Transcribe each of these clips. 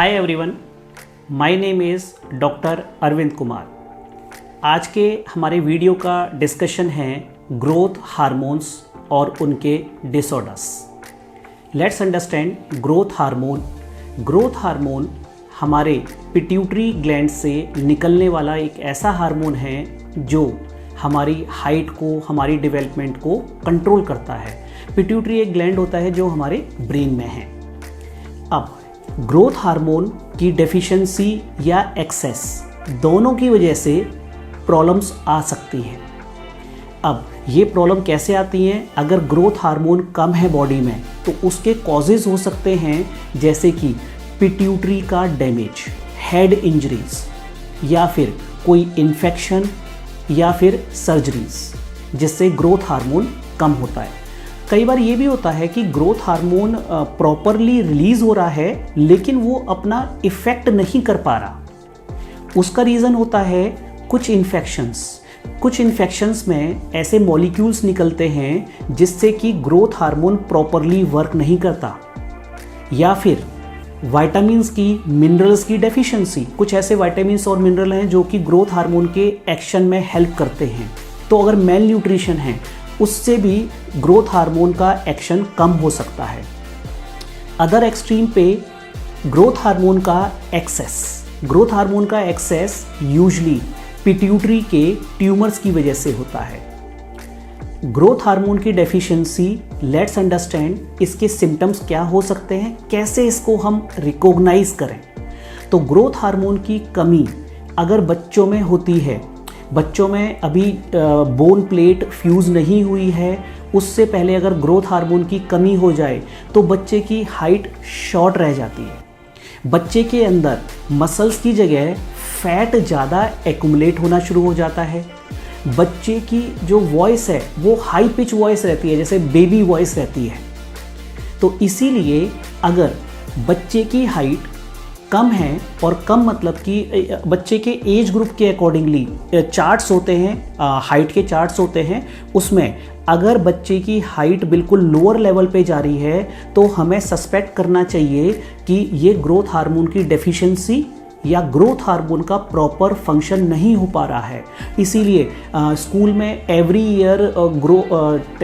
Hi everyone, my name is doctor Arvind Kumar. आज के हमारे वीडियो का डिस्कशन है ग्रोथ हार्मोन्स और उनके disorders. Let's understand growth hormone. Growth hormone हमारे पिट्यूटरी ग्लैंड से निकलने वाला एक ऐसा हार्मोन है जो हमारी हाइट को, हमारी डेवलपमेंट को कंट्रोल करता है। पिट्यूटरी एक ग्लैंड होता है जो हमारे ब्रेन में है। अब ग्रोथ हार्मोन की डेफिशिएंसी या एक्सेस दोनों की वजह से प्रॉब्लम्स आ सकती हैं। अब ये प्रॉब्लम कैसे आती हैं? अगर ग्रोथ हार्मोन कम है बॉडी में तो उसके कॉजेज़ हो सकते हैं जैसे कि पिट्यूटरी का डैमेज, हेड इंजरीज, या फिर कोई इन्फेक्शन, या फिर सर्जरीज जिससे ग्रोथ हार्मोन कम होता है। कई बार ये भी होता है कि ग्रोथ हार्मोन प्रॉपरली रिलीज हो रहा है लेकिन वो अपना इफ़ेक्ट नहीं कर पा रहा। उसका रीज़न होता है कुछ इन्फेक्शंस में ऐसे मॉलिक्यूल्स निकलते हैं जिससे कि ग्रोथ हार्मोन प्रॉपरली वर्क नहीं करता, या फिर विटामिन्स की, मिनरल्स की डेफिशिएंसी। कुछ ऐसे विटामिन्स और मिनरल हैं जो कि ग्रोथ हार्मोन के एक्शन में हेल्प करते हैं। तो अगर मेल न्यूट्रिशन है उससे भी ग्रोथ हार्मोन का एक्शन कम हो सकता है। अदर एक्सट्रीम पे ग्रोथ हार्मोन का एक्सेस यूजली पिट्यूटरी के ट्यूमर्स की वजह से होता है। ग्रोथ हार्मोन की डेफिशिएंसी, लेट्स अंडरस्टैंड इसके सिम्टम्स क्या हो सकते हैं, कैसे इसको हम रिकॉग्नाइज करें। तो ग्रोथ हार्मोन की कमी अगर बच्चों में होती है, बच्चों में अभी बोन प्लेट फ्यूज़ नहीं हुई है, उससे पहले अगर ग्रोथ हार्मोन की कमी हो जाए तो बच्चे की हाइट शॉर्ट रह जाती है। बच्चे के अंदर मसल्स की जगह फैट ज़्यादा एक्यूमुलेट होना शुरू हो जाता है। बच्चे की जो वॉइस है वो हाई पिच वॉइस रहती है, जैसे बेबी वॉइस रहती है। तो इसीलिए अगर बच्चे की हाइट कम है, और कम मतलब कि बच्चे के एज ग्रुप के अकॉर्डिंगली चार्ट्स होते हैं, हाइट के चार्ट्स होते हैं, उसमें अगर बच्चे की हाइट बिल्कुल लोअर लेवल पे जा रही है तो हमें सस्पेक्ट करना चाहिए कि ये ग्रोथ हार्मोन की डेफिशिएंसी या ग्रोथ हार्मोन का प्रॉपर फंक्शन नहीं हो पा रहा है। इसीलिए स्कूल में एवरी ईयर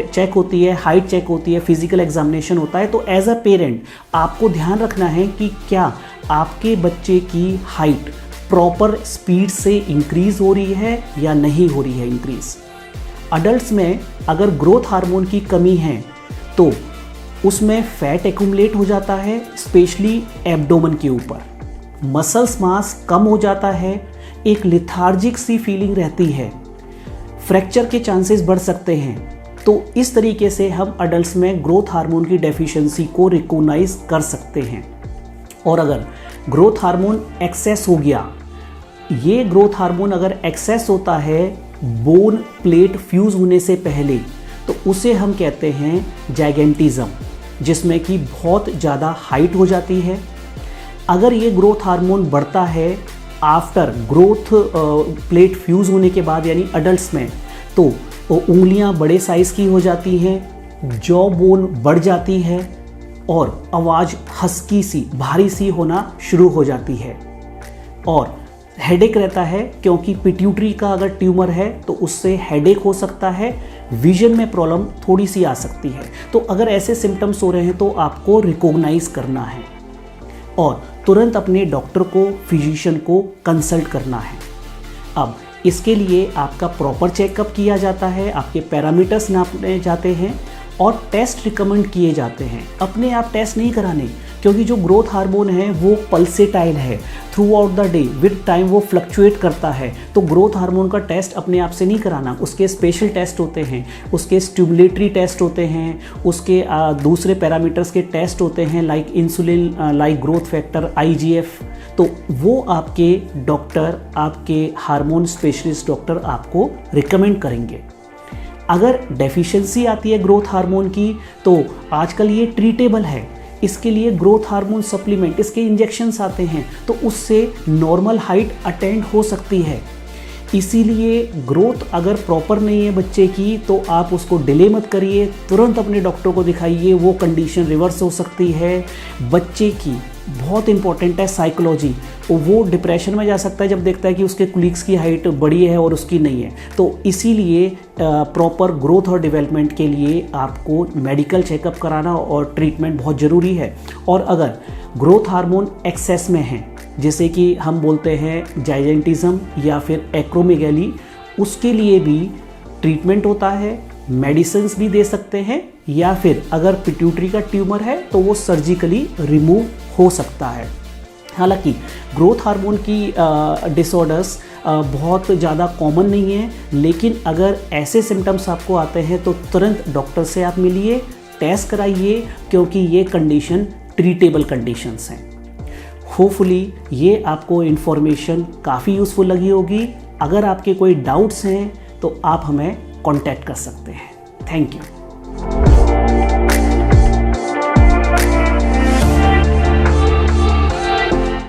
चेक होती है, हाइट चेक होती है, फिजिकल एग्जामिनेशन होता है। तो एज अ पेरेंट आपको ध्यान रखना है कि क्या आपके बच्चे की हाइट प्रॉपर स्पीड से इंक्रीज हो रही है या नहीं हो रही है इंक्रीज। अडल्ट्स में अगर ग्रोथ हार्मोन की कमी है तो उसमें फैट एक्यूमुलेट हो जाता है, स्पेशली एब्डोमेन के ऊपर। मसल्स मास कम हो जाता है, एक लिथार्जिक सी फीलिंग रहती है, फ्रैक्चर के चांसेस बढ़ सकते हैं। तो इस तरीके से हम अडल्ट्स में ग्रोथ हार्मोन की डेफिशिएंसी को रिकॉग्नाइज कर सकते हैं। और अगर ग्रोथ हार्मोन एक्सेस हो गया, ये ग्रोथ हार्मोन अगर एक्सेस होता है बोन प्लेट फ्यूज होने से पहले, तो उसे हम कहते हैं जाइगेंटिज्म, जिसमें कि बहुत ज़्यादा हाइट हो जाती है। अगर ये ग्रोथ हार्मोन बढ़ता है आफ्टर ग्रोथ प्लेट फ्यूज होने के बाद, यानी अडल्ट्स में, तो उंगलियां बड़े साइज़ की हो जाती हैं, जॉ बोन बढ़ जाती है और आवाज़ हस्की सी, भारी सी होना शुरू हो जाती है। और हेडेक रहता है, क्योंकि पिट्यूटरी का अगर ट्यूमर है तो उससे हेडेक हो सकता है। विजन में प्रॉब्लम थोड़ी सी आ सकती है। तो अगर ऐसे सिम्टम्स हो रहे हैं तो आपको रिकॉग्नाइज करना है और तुरंत अपने डॉक्टर को, फिजिशियन को कंसल्ट करना है। अब इसके लिए आपका प्रॉपर चेकअप किया जाता है, आपके पैरामीटर्स नापने जाते हैं और टेस्ट रिकमेंड किए जाते हैं। अपने आप टेस्ट नहीं कराने, क्योंकि जो ग्रोथ हार्मोन है वो पल्सेटाइल है, through out the day with time वो फ्लक्चुएट करता है। तो ग्रोथ हार्मोन का टेस्ट अपने आप से नहीं कराना, उसके स्पेशल टेस्ट होते हैं, उसके स्टिमुलेटरी टेस्ट होते हैं, उसके दूसरे पैरामीटर्स के टेस्ट होते हैं, like insulin, like growth factor, IGF। तो वो आपके डॉक्टर, आपके हार्मोन स्पेशलिस्ट डॉक्टर आपको रिकमेंड करेंगे। अगर डेफिशिएंसी आती है ग्रोथ हार्मोन की तो आजकल ये ट्रीटेबल है। इसके लिए ग्रोथ हार्मोन सप्लीमेंट, इसके इंजेक्शंस आते हैं, तो उससे नॉर्मल हाइट अटेंड हो सकती है। इसीलिए ग्रोथ अगर प्रॉपर नहीं है बच्चे की तो आप उसको डिले मत करिए, तुरंत अपने डॉक्टर को दिखाइए। वो कंडीशन रिवर्स हो सकती है, बच्चे की बहुत इंपॉर्टेंट है साइकोलॉजी। वो डिप्रेशन में जा सकता है जब देखता है कि उसके कुलीग्स की हाइट बड़ी है और उसकी नहीं है। तो इसीलिए प्रॉपर ग्रोथ और डेवलपमेंट के लिए आपको मेडिकल चेकअप कराना और ट्रीटमेंट बहुत ज़रूरी है। और अगर ग्रोथ हार्मोन एक्सेस में है, जैसे कि हम बोलते हैं जाइजेंटिज्म या फिर एक्रोमेगैली, उसके लिए भी ट्रीटमेंट होता है, मेडिसिन्स भी दे सकते हैं, या फिर अगर पिट्यूटरी का ट्यूमर है तो वो सर्जिकली रिमूव हो सकता है। हालांकि ग्रोथ हार्मोन की डिसऑर्डर्स बहुत ज़्यादा कॉमन नहीं है, लेकिन अगर ऐसे सिम्टम्स आपको आते हैं तो तुरंत डॉक्टर से आप मिलिए, टेस्ट कराइए, क्योंकि ये कंडीशन ट्रीटेबल कंडीशंस हैं। होपफुली ये आपको इन्फॉर्मेशन काफ़ी यूज़फुल लगी होगी। अगर आपके कोई डाउट्स हैं तो आप हमें कांटेक्ट कर सकते हैं। Thank you.